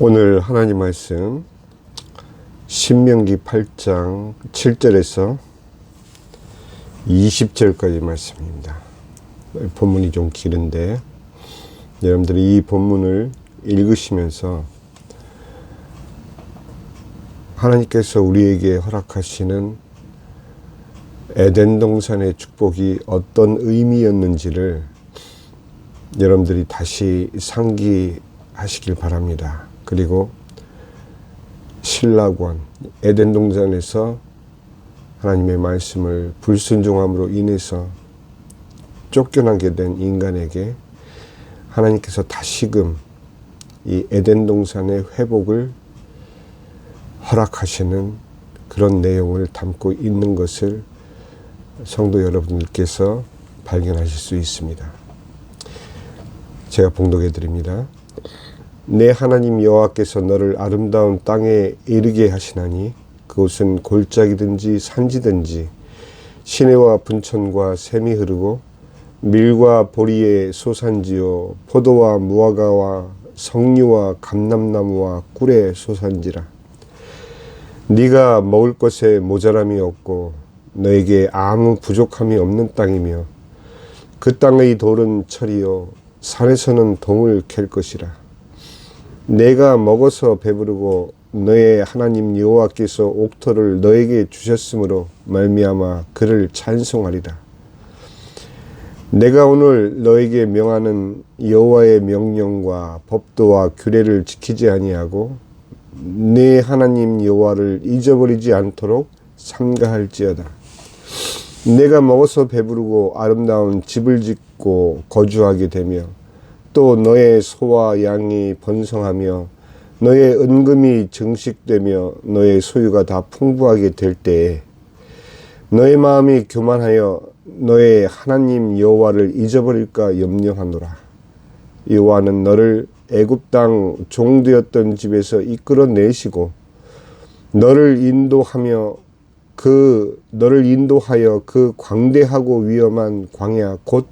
오늘 하나님 말씀 신명기 8장 7절에서 20절까지 말씀입니다. 본문이 좀 길은데 여러분들이 이 본문을 읽으시면서 하나님께서 우리에게 허락하시는 에덴 동산의 축복이 어떤 의미였는지를 여러분들이 다시 상기하시길 바랍니다. 그리고 신라권 에덴 동산에서 하나님의 말씀을 불순종함으로 인해서 쫓겨나게 된 인간에게 하나님께서 다시금 이 에덴 동산의 회복을 허락하시는 그런 내용을 담고 있는 것을 성도 여러분들께서 발견하실 수 있습니다. 제가 봉독해 드립니다. 내 하나님 여호와께서 너를 아름다운 땅에 이르게 하시나니 그곳은 골짜기든지 산지든지 시내와 분천과 샘이 흐르고 밀과 보리의 소산지요 포도와 무화과와 석류와 감람나무와 꿀의 소산지라. 네가 먹을 것에 모자람이 없고 너에게 아무 부족함이 없는 땅이며 그 땅의 돌은 철이요 산에서는 동을 캘 것이라. 내가 먹어서 배부르고 너의 하나님 여호와께서 옥토를 너에게 주셨으므로 말미암아 그를 찬송하리라. 내가 오늘 너에게 명하는 여호와의 명령과 법도와 규례를 지키지 아니하고 내 하나님 여호와를 잊어버리지 않도록 삼가할지어다. 내가 먹어서 배부르고 아름다운 집을 짓고 거주하게 되며 또 너의 소와 양이 번성하며 너의 은금이 증식되며 너의 소유가 다 풍부하게 될 때에 너의 마음이 교만하여 너의 하나님 여호와를 잊어버릴까 염려하노라. 여호와는 너를 애굽 땅 종되었던 집에서 이끌어내시고 너를 인도하여 그 광대하고 위험한 광야 곧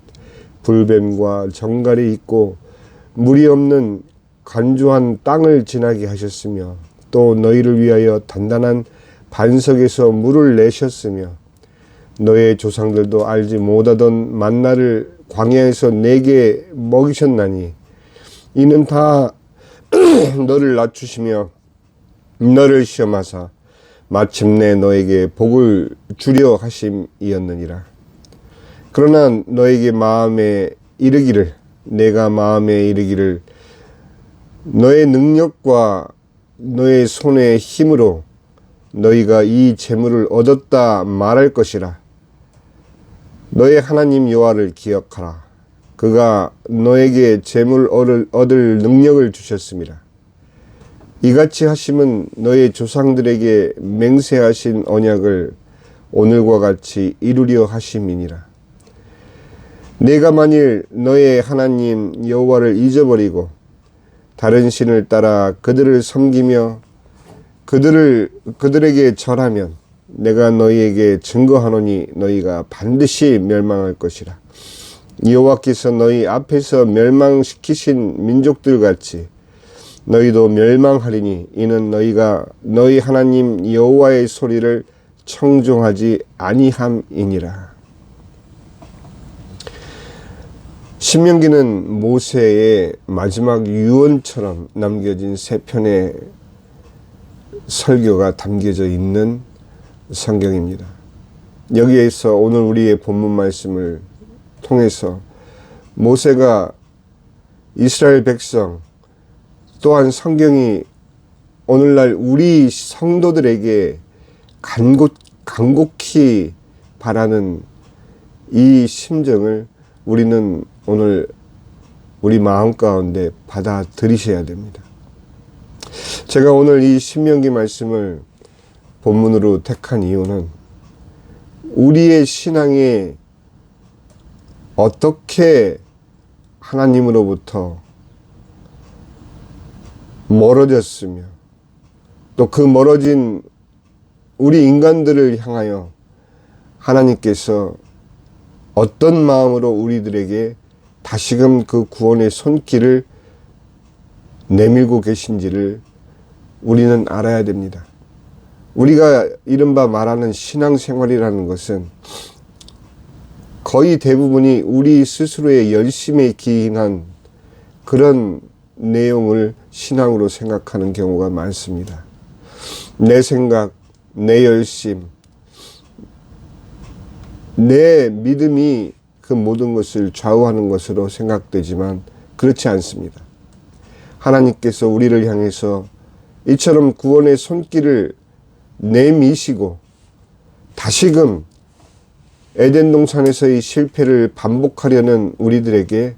불뱀과 정갈이 있고 물이 없는 간조한 땅을 지나게 하셨으며 또 너희를 위하여 단단한 반석에서 물을 내셨으며 너의 조상들도 알지 못하던 만나를 광야에서 내게 먹이셨나니 이는 다 너를 낮추시며 너를 시험하사 마침내 너에게 복을 주려 하심이었느니라. 그러나 너에게 마음에 이르기를 내가 마음에 이르기를 너의 능력과 너의 손의 힘으로 너희가 이 재물을 얻었다 말할 것이라. 너의 하나님 여호와를 기억하라. 그가 너에게 재물 얻을 능력을 주셨음이라. 이같이 하심은 너의 조상들에게 맹세하신 언약을 오늘과 같이 이루려 하심이니라. 내가 만일 너의 하나님 여호와를 잊어버리고 다른 신을 따라 그들을 섬기며 그들에게 절하면 내가 너희에게 증거하노니 너희가 반드시 멸망할 것이라. 여호와께서 너희 앞에서 멸망시키신 민족들 같이 너희도 멸망하리니 이는 너희가 너희 하나님 여호와의 소리를 청종하지 아니함이니라. 신명기는 모세의 마지막 유언처럼 남겨진 세 편의 설교가 담겨져 있는 성경입니다. 여기에서 오늘 우리의 본문 말씀을 통해서 모세가 이스라엘 백성 또한 성경이 오늘날 우리 성도들에게 간곡히 바라는 이 심정을 우리는 오늘 우리 마음 가운데 받아들이셔야 됩니다. 제가 오늘 이 신명기 말씀을 본문으로 택한 이유는 우리의 신앙에 어떻게 하나님으로부터 멀어졌으며 또 그 멀어진 우리 인간들을 향하여 하나님께서 어떤 마음으로 우리들에게 다시금 그 구원의 손길을 내밀고 계신지를 우리는 알아야 됩니다. 우리가 이른바 말하는 신앙생활이라는 것은 거의 대부분이 우리 스스로의 열심에 기인한 그런 내용을 신앙으로 생각하는 경우가 많습니다. 내 생각, 내 열심, 내 믿음이 그 모든 것을 좌우하는 것으로 생각되지만 그렇지 않습니다. 하나님께서 우리를 향해서 이처럼 구원의 손길을 내미시고 다시금 에덴 동산에서의 실패를 반복하려는 우리들에게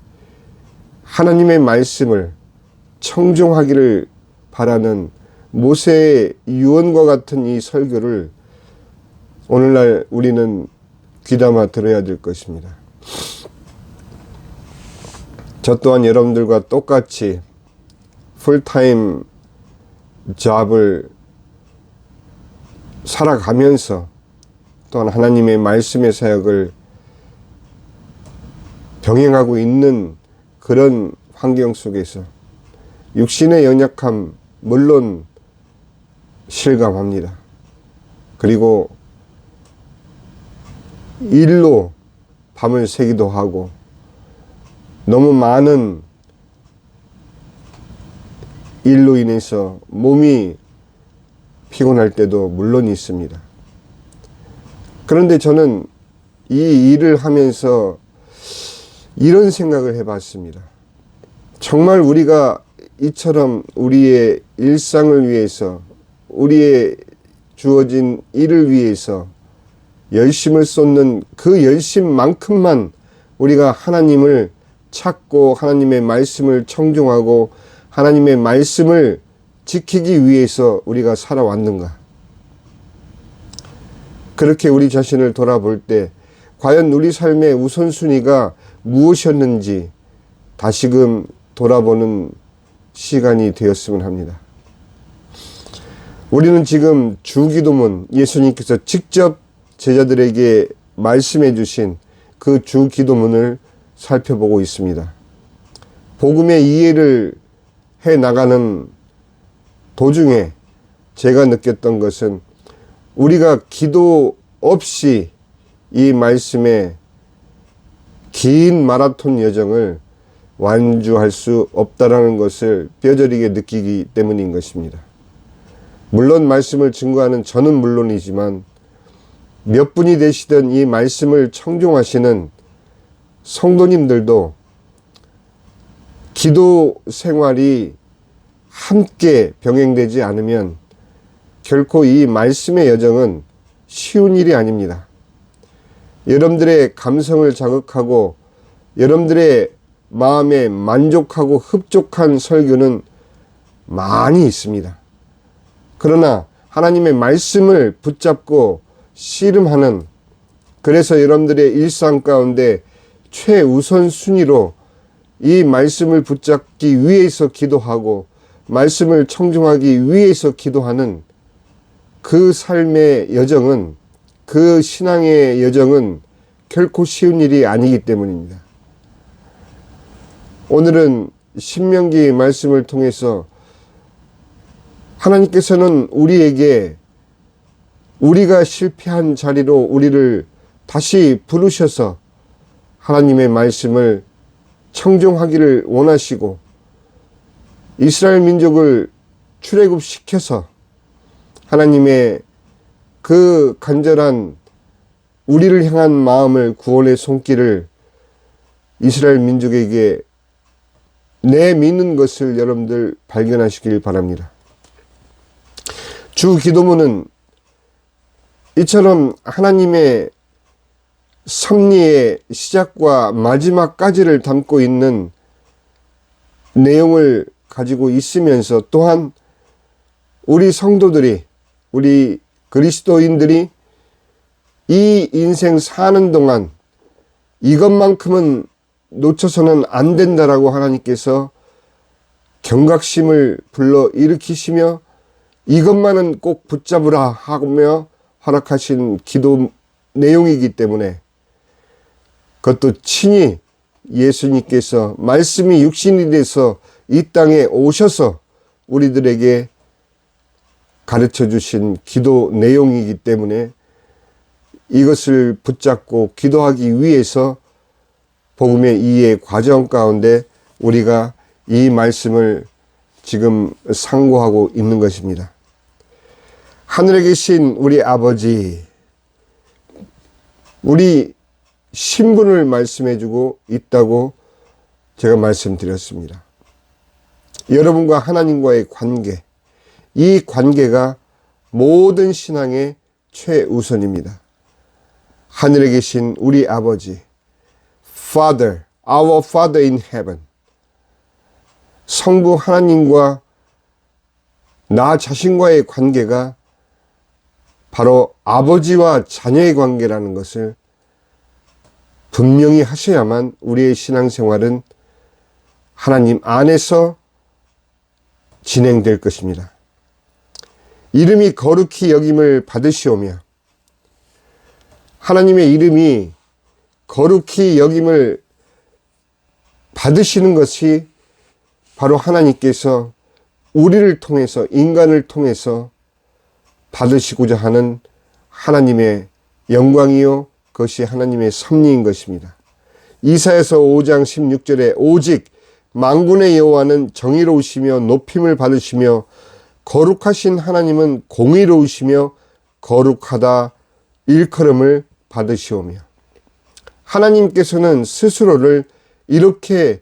하나님의 말씀을 청종하기를 바라는 모세의 유언과 같은 이 설교를 오늘날 우리는 귀담아 들어야 될 것입니다. 저 또한 여러분들과 똑같이 풀타임 잡을 살아가면서 또한 하나님의 말씀의 사역을 병행하고 있는 그런 환경 속에서 육신의 연약함 물론 실감합니다. 그리고 일로 밤을 새기도 하고 너무 많은 일로 인해서 몸이 피곤할 때도 물론 있습니다. 그런데 저는 이 일을 하면서 이런 생각을 해봤습니다. 정말 우리가 이처럼 우리의 일상을 위해서, 우리의 주어진 일을 위해서 열심을 쏟는 그 열심만큼만 우리가 하나님을 찾고 하나님의 말씀을 청종하고 하나님의 말씀을 지키기 위해서 우리가 살아왔는가? 그렇게 우리 자신을 돌아볼 때 과연 우리 삶의 우선순위가 무엇이었는지 다시금 돌아보는 시간이 되었으면 합니다. 우리는 지금 주기도문, 예수님께서 직접 제자들에게 말씀해 주신 그 주기도문을 살펴보고 있습니다. 복음의 이해를 해 나가는 도중에 제가 느꼈던 것은 우리가 기도 없이 이 말씀의 긴 마라톤 여정을 완주할 수 없다라는 것을 뼈저리게 느끼기 때문인 것입니다. 물론 말씀을 증거하는 저는 물론이지만 몇 분이 되시던 이 말씀을 청종하시는 성도님들도 기도 생활이 함께 병행되지 않으면 결코 이 말씀의 여정은 쉬운 일이 아닙니다. 여러분들의 감성을 자극하고 여러분들의 마음에 만족하고 흡족한 설교는 많이 있습니다. 그러나 하나님의 말씀을 붙잡고 씨름하는, 그래서 여러분들의 일상 가운데 최우선 순위로 이 말씀을 붙잡기 위해서 기도하고 말씀을 청종하기 위해서 기도하는 그 삶의 여정은, 그 신앙의 여정은 결코 쉬운 일이 아니기 때문입니다. 오늘은 신명기 말씀을 통해서 하나님께서는 우리에게 우리가 실패한 자리로 우리를 다시 부르셔서 하나님의 말씀을 청종하기를 원하시고 이스라엘 민족을 출애굽시켜서 하나님의 그 간절한 우리를 향한 마음을, 구원의 손길을 이스라엘 민족에게 내미는 것을 여러분들 발견하시길 바랍니다. 주 기도문은 이처럼 하나님의 섭리의 시작과 마지막까지를 담고 있는 내용을 가지고 있으면서 또한 우리 성도들이, 우리 그리스도인들이 이 인생 사는 동안 이것만큼은 놓쳐서는 안 된다라고 하나님께서 경각심을 불러 일으키시며 이것만은 꼭 붙잡으라 하며 허락하신 기도 내용이기 때문에 그것도 친히 예수님께서 말씀이 육신이 돼서 이 땅에 오셔서 우리들에게 가르쳐 주신 기도 내용이기 때문에 이것을 붙잡고 기도하기 위해서 복음의 이해 과정 가운데 우리가 이 말씀을 지금 상고하고 있는 것입니다. 하늘에 계신 우리 아버지, 우리 신분을 말씀해 주고 있다고 제가 말씀드렸습니다. 여러분과 하나님과의 관계, 이 관계가 모든 신앙의 최우선입니다. 하늘에 계신 우리 아버지, Father, our Father in heaven. 성부 하나님과 나 자신과의 관계가 바로 아버지와 자녀의 관계라는 것을 분명히 하셔야만 우리의 신앙생활은 하나님 안에서 진행될 것입니다. 이름이 거룩히 여김을 받으시오며, 하나님의 이름이 거룩히 여김을 받으시는 것이 바로 하나님께서 우리를 통해서, 인간을 통해서 받으시고자 하는 하나님의 영광이요, 그것이 하나님의 섭리인 것입니다. 이사야서 5장 16절에 오직 만군의 여호와는 정의로우시며 높임을 받으시며 거룩하신 하나님은 공의로우시며 거룩하다 일컬음을 받으시오며, 하나님께서는 스스로를 이렇게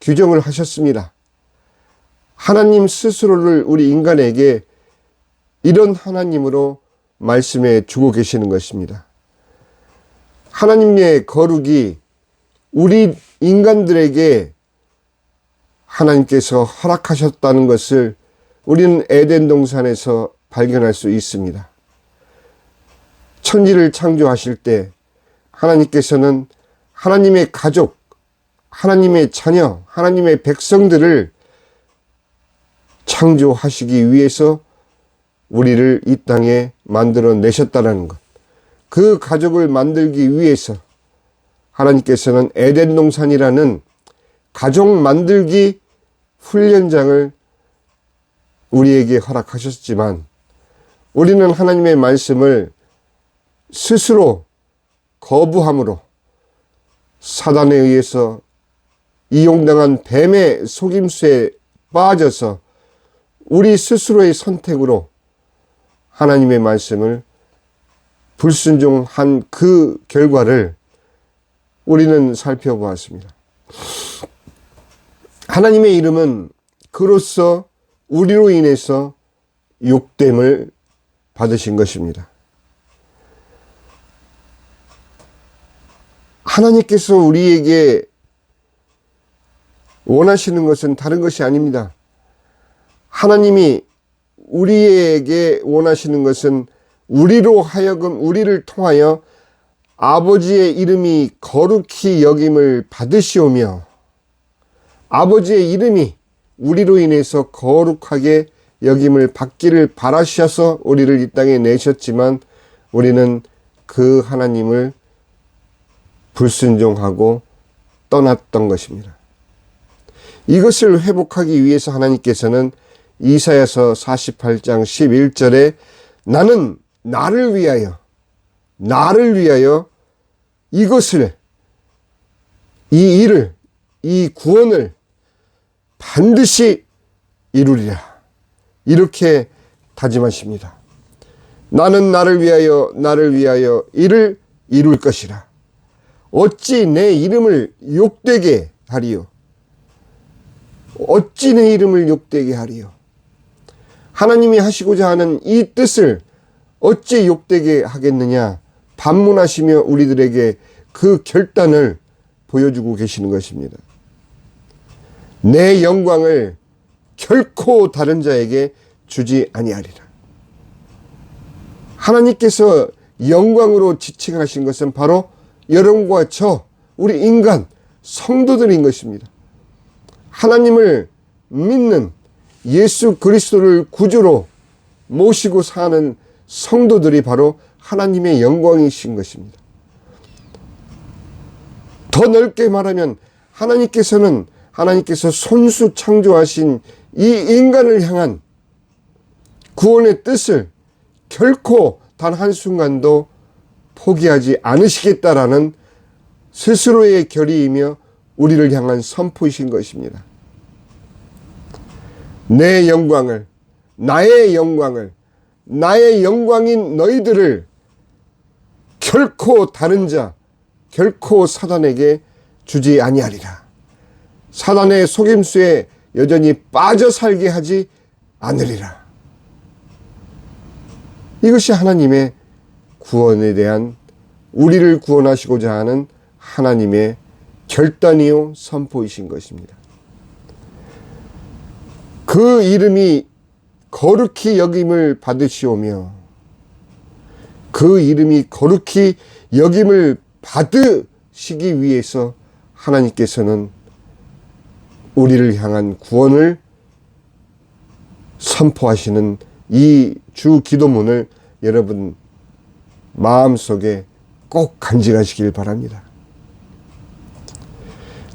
규정을 하셨습니다. 하나님 스스로를 우리 인간에게 이런 하나님으로 말씀해 주고 계시는 것입니다. 하나님의 거룩이 우리 인간들에게 하나님께서 허락하셨다는 것을 우리는 에덴 동산에서 발견할 수 있습니다. 천지를 창조하실 때 하나님께서는 하나님의 가족, 하나님의 자녀, 하나님의 백성들을 창조하시기 위해서 우리를 이 땅에 만들어 내셨다는 것. 그 가족을 만들기 위해서 하나님께서는 에덴 동산이라는 가족 만들기 훈련장을 우리에게 허락하셨지만, 우리는 하나님의 말씀을 스스로 거부함으로 사단에 의해서 이용당한 뱀의 속임수에 빠져서 우리 스스로의 선택으로 하나님의 말씀을 불순종한 그 결과를 우리는 살펴보았습니다. 하나님의 이름은 그로써 우리로 인해서 욕됨을 받으신 것입니다. 하나님께서 우리에게 원하시는 것은 다른 것이 아닙니다. 하나님이 우리에게 원하시는 것은 우리로 하여금, 우리를 통하여 아버지의 이름이 거룩히 여김을 받으시오며, 아버지의 이름이 우리로 인해서 거룩하게 여김을 받기를 바라셔서 우리를 이 땅에 내셨지만, 우리는 그 하나님을 불순종하고 떠났던 것입니다. 이것을 회복하기 위해서 하나님께서는 이사야서 48장 11절에 나는 나를 위하여 이것을, 이 일을, 이 구원을 반드시 이루리라, 이렇게 다짐하십니다. 나는 나를 위하여 이를 이룰 것이라. 어찌 내 이름을 욕되게 하리요? 어찌 내 이름을 욕되게 하리요? 하나님이 하시고자 하는 이 뜻을 어찌 욕되게 하겠느냐 반문하시며 우리들에게 그 결단을 보여주고 계시는 것입니다. 내 영광을 결코 다른 자에게 주지 아니하리라. 하나님께서 영광으로 지칭하신 것은 바로 여러분과 저, 우리 인간, 성도들인 것입니다. 하나님을 믿는, 예수 그리스도를 구주로 모시고 사는 성도들이 바로 하나님의 영광이신 것입니다. 더 넓게 말하면 하나님께서는 하나님께서 손수 창조하신 이 인간을 향한 구원의 뜻을 결코 단 한순간도 포기하지 않으시겠다라는 스스로의 결의이며 우리를 향한 선포이신 것입니다. 내 영광을, 나의 영광을, 나의 영광인 너희들을 결코 다른 자, 결코 사단에게 주지 아니하리라. 사단의 속임수에 여전히 빠져 살게 하지 않으리라. 이것이 하나님의 구원에 대한, 우리를 구원하시고자 하는 하나님의 결단이요 선포이신 것입니다. 그 이름이 거룩히 여김을 받으시오며, 그 이름이 거룩히 여김을 받으시기 위해서 하나님께서는 우리를 향한 구원을 선포하시는 이 주 기도문을 여러분 마음속에 꼭 간직하시길 바랍니다.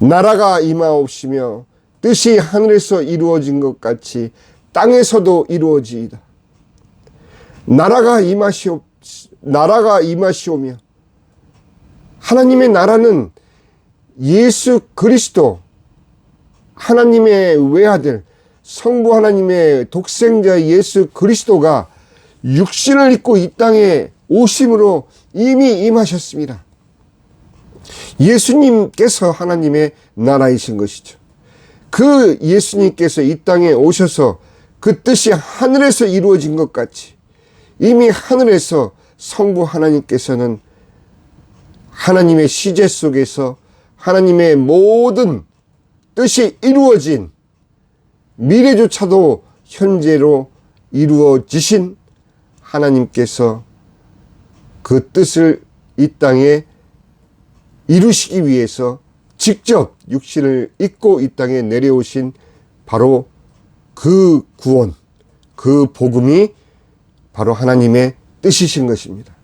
나라가 임하옵시며 뜻이 하늘에서 이루어진 것 같이 땅에서도 이루어지이다. 나라가 임하시오며, 하나님의 나라는 예수 그리스도, 하나님의 외아들, 성부 하나님의 독생자 예수 그리스도가 육신을 입고 이 땅에 오심으로 이미 임하셨습니다. 예수님께서 하나님의 나라이신 것이죠. 그 예수님께서 이 땅에 오셔서 그 뜻이 하늘에서 이루어진 것 같이 이미 하늘에서 성부 하나님께서는 하나님의 시제 속에서 하나님의 모든 뜻이 이루어진, 미래조차도 현재로 이루어지신 하나님께서 그 뜻을 이 땅에 이루시기 위해서 직접 육신을 입고 이 땅에 내려오신 바로 그 구원, 그 복음이 바로 하나님의 뜻이신 것입니다.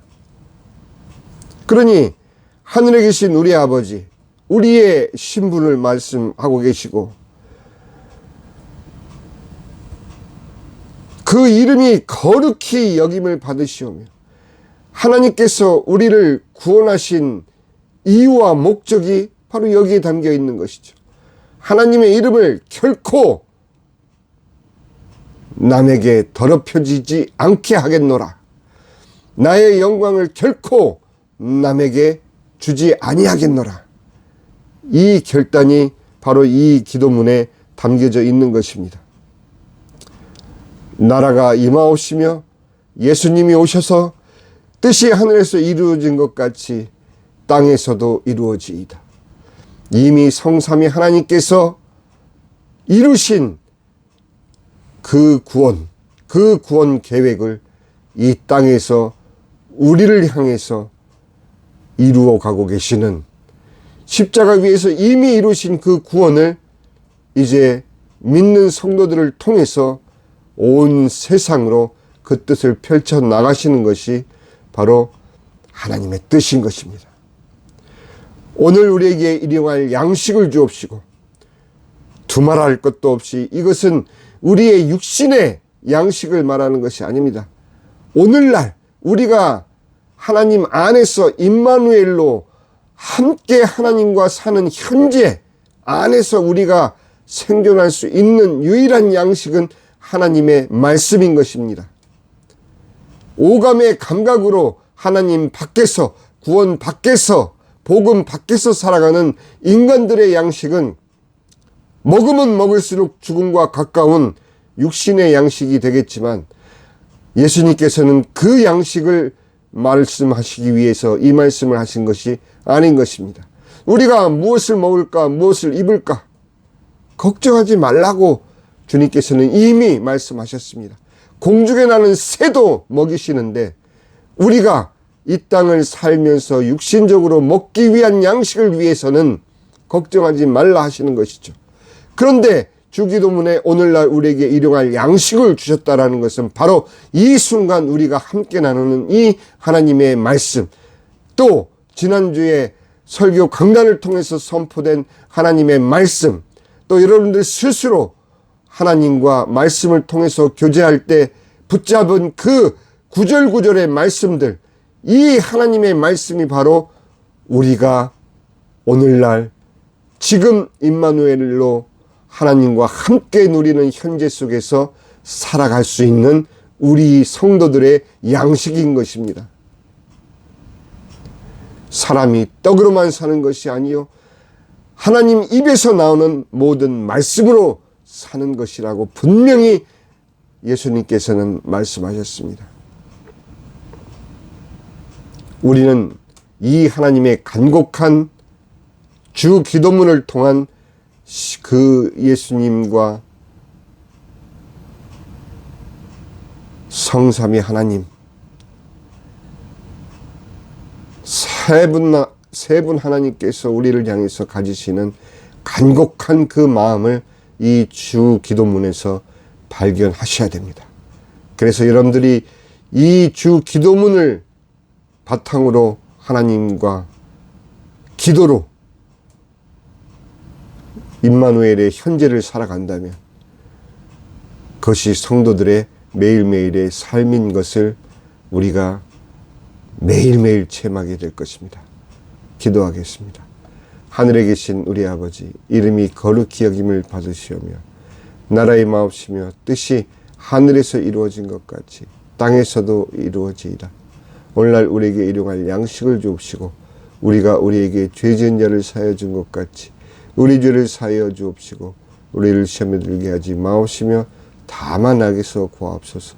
그러니 하늘에 계신 우리 아버지, 우리의 신분을 말씀하고 계시고, 그 이름이 거룩히 여김을 받으시오며, 하나님께서 우리를 구원하신 이유와 목적이 바로 여기에 담겨 있는 것이죠. 하나님의 이름을 결코 남에게 더럽혀지지 않게 하겠노라. 나의 영광을 결코 남에게 주지 아니하겠노라. 이 결단이 바로 이 기도문에 담겨져 있는 것입니다. 나라가 임하옵시며 예수님이 오셔서 뜻이 하늘에서 이루어진 것 같이 땅에서도 이루어지이다. 이미 성삼위 하나님께서 이루신 그 구원 계획을 이 땅에서 우리를 향해서 이루어 가고 계시는, 십자가 위에서 이미 이루신 그 구원을 이제 믿는 성도들을 통해서 온 세상으로 그 뜻을 펼쳐 나가시는 것이 바로 하나님의 뜻인 것입니다. 오늘 우리에게 일용할 양식을 주옵시고 두말할 것도 없이, 이것은 우리의 육신의 양식을 말하는 것이 아닙니다. 오늘날 우리가 하나님 안에서 임마누엘로 함께 하나님과 사는 현재 안에서 우리가 생존할 수 있는 유일한 양식은 하나님의 말씀인 것입니다. 오감의 감각으로 하나님 밖에서, 구원 밖에서, 복음 밖에서 살아가는 인간들의 양식은 먹으면 먹을수록 죽음과 가까운 육신의 양식이 되겠지만, 예수님께서는 그 양식을 말씀하시기 위해서 이 말씀을 하신 것이 아닌 것입니다. 우리가 무엇을 먹을까, 무엇을 입을까 걱정하지 말라고 주님께서는 이미 말씀하셨습니다. 공중에 나는 새도 먹이시는데 우리가 이 땅을 살면서 육신적으로 먹기 위한 양식을 위해서는 걱정하지 말라 하시는 것이죠. 그런데 주기도문에 오늘날 우리에게 일용할 양식을 주셨다라는 것은 바로 이 순간 우리가 함께 나누는 이 하나님의 말씀, 또 지난주에 설교 강단을 통해서 선포된 하나님의 말씀, 또 여러분들 스스로 하나님과 말씀을 통해서 교제할 때 붙잡은 그 구절구절의 말씀들, 이 하나님의 말씀이 바로 우리가 오늘날 지금 임마누엘로 하나님과 함께 누리는 현재 속에서 살아갈 수 있는 우리 성도들의 양식인 것입니다. 사람이 떡으로만 사는 것이 아니요 하나님 입에서 나오는 모든 말씀으로 사는 것이라고 분명히 예수님께서는 말씀하셨습니다. 우리는 이 하나님의 간곡한 주 기도문을 통한 그 예수님과 성삼위 하나님 세 분 하나님께서 우리를 향해서 가지시는 간곡한 그 마음을 이 주 기도문에서 발견하셔야 됩니다. 그래서 여러분들이 이 주 기도문을 바탕으로 하나님과 기도로 임마누엘의 현재를 살아간다면 그것이 성도들의 매일매일의 삶인 것을 우리가 매일매일 체험하게 될 것입니다. 기도하겠습니다. 하늘에 계신 우리 아버지, 이름이 거룩히 여김을 받으시오며 나라의 마옵시며 뜻이 하늘에서 이루어진 것 같이 땅에서도 이루어지이다. 오늘날 우리에게 일용할 양식을 주옵시고 우리가 우리에게 죄 지은 자를 사하여 준 것 같이 우리 죄를 사하여 주옵시고 우리를 시험에 들게 하지 마옵시며 다만 악에서 구하옵소서.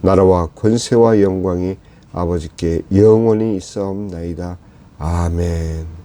나라와 권세와 영광이 아버지께 영원히 있사옵나이다. 아멘.